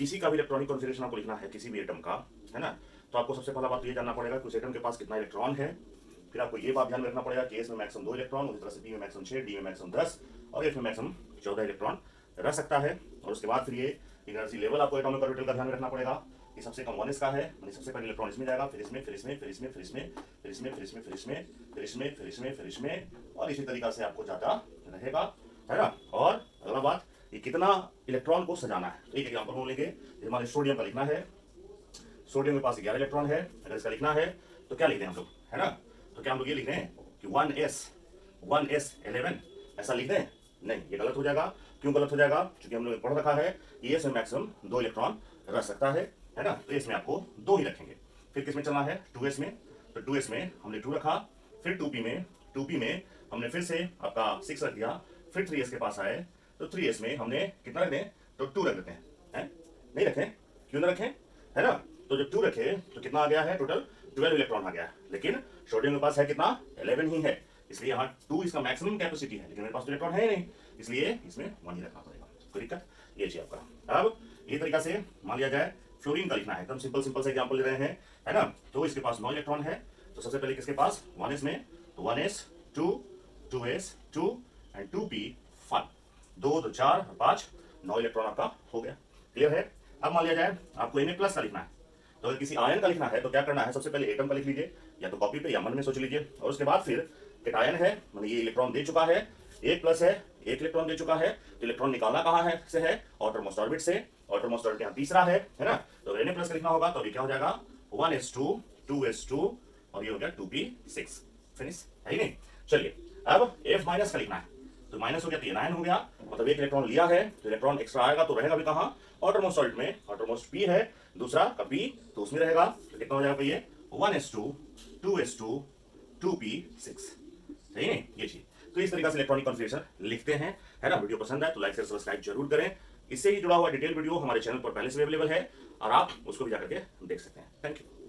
किसी का भी इलेक्ट्रॉनिक कॉन्फ़िगरेशन आपको लिखना है किसी भी एटम का, है ना, तो आपको सबसे पहला बात तो ये जानना पड़ेगा कि उस एटम के पास कितना इलेक्ट्रॉन है। फिर आपको ये बात ध्यान में रखना पड़ेगा कि एस में मैक्सिमम 2 इलेक्ट्रॉन, उसी तरह से पी में मैक्सिमम 6, डी में मैक्सिमम 10 और एफ में मैक्सिमम 14 इलेक्ट्रॉन रह सकता है। और उसके बाद फिर ये एनर्जी लेवल आपको एटॉमिक ऑर्बिटल का ध्यान में रखना पड़ेगा कि सबसे कम 1s का है, यानी सबसे पहले इलेक्ट्रॉन इसमें जाएगा, फिर इसमें, फिर इसमें, फिर इसमें, फिर इसमें, फिर इसमें, फिर इसमें, फिर इसमें, फिर इसमें, फिर इसमें, फिर इसमें, और इसी तरीका से आपको जाता रहेगा, है ना। और अगला बात, ये कितना इलेक्ट्रॉन को सजाना है। तो एक एग्जाम्पल हम लेंगे, हमारे सोडियम का लिखना है, सोडियम के पास 11 इलेक्ट्रॉन है, अगर इसका लिखना है तो क्या लिख दें हम लोग, है ना। तो क्या हम लोग ये लिख रहे हैं कि 1s 11 ऐसा लिख दें? नहीं, ये गलत हो जाएगा। क्यों गलत हो जाएगा? क्योंकि हम लोग पढ़ रखा है कि एस में मैक्सिमम 2 इलेक्ट्रॉन रह सकता है ना। तो इसमें आपको 2 ही रखेंगे। फिर किसमें चलना है? 2s में। तो 2s में हमने 2 रखा, फिर 2p में हमने फिर से आपका 6 रख दिया, फिर 3s के पास आए तो 3s में हमने कितना रख दें? तो 2 रख देते हैं। नहीं रखें? क्यों ना रखें, है ना। तो जब 2 रखे तो कितना आ गया है? टोटल 12 इलेक्ट्रॉन आ गया है। लेकिन सोडियम के पास है कितना? 11 ही है, इसलिए यहाँ 2 इसका मैक्सिमम कैपेसिटी है, लेकिन मेरे पास तो इलेक्ट्रॉन है ही नहीं, इसलिए इसमें 1 ही रखना पड़ेगा। कोई दिक्कत? ये चाहिए आपका। अब ये तरीका से मान लिया जाए फ्लोरीन का लिखना है, एकदम सिंपल से एग्जांपल ले रहे हैं, है ना। तो इसके पास 9 इलेक्ट्रॉन है, तो सबसे पहले किसके पास? 1s में, तो 1s 2 2s 2 and 2p 1, 2 2 4 5, 9 electron आपका हो गया। क्लियर है? अब मान लिया जाए आपको Na प्लस का लिखना है, तो अगर किसी आयन का लिखना है तो क्या करना है? सबसे पहले एटम का लिख लीजिए, या तो कॉपी पे या मन में सोच लीजिए, और उसके बाद फिर कैटायन है, मतलब ये इलेक्ट्रॉन दे चुका है, 1 प्लस है, 1 इलेक्ट्रॉन दे चुका है, तो इलेक्ट्रॉन निकालना कहाँ है से है? आउटरमोस्ट ऑर्बिट से। आउटरमोस्ट ऑर्बिट यहाँ तीसरा है ना। तो Na प्लस का लिखना होगा, तो अभी क्या हो जाएगा? 1s2 2s2 और ये हो गया 2p6। फिनिश है ही नहीं। चलिए अब F माइनस का लिखना है, तो माइनस हो गया तो ये 9 हो गया, मतलब 1 इलेक्ट्रॉन लिया है तो इलेक्ट्रॉन एक्स्ट्रा आएगा, तो रहेगा भी कहाँ? आउटरमोस्ट ऑर्बिट में। आउटरमोस्ट p है, दूसरा का p, तो उसमें रहेगा, तो कितना हो जाएगा ये? 1s2 2s2 2p6। सही नहीं? ये चीज। तो इस तरीके से इलेक्ट्रॉनिक कॉन्फ़िगरेशन लिखते हैं, है ना। वीडियो पसंद आए तो लाइक शेयर सब्सक्राइब जरूर करें। इससे ही जुड़ा हुआ डिटेल वीडियो हमारे चैनल पर पहले से अवेलेबल है और आप उसको भी जाकर के देख सकते हैं। Thank you.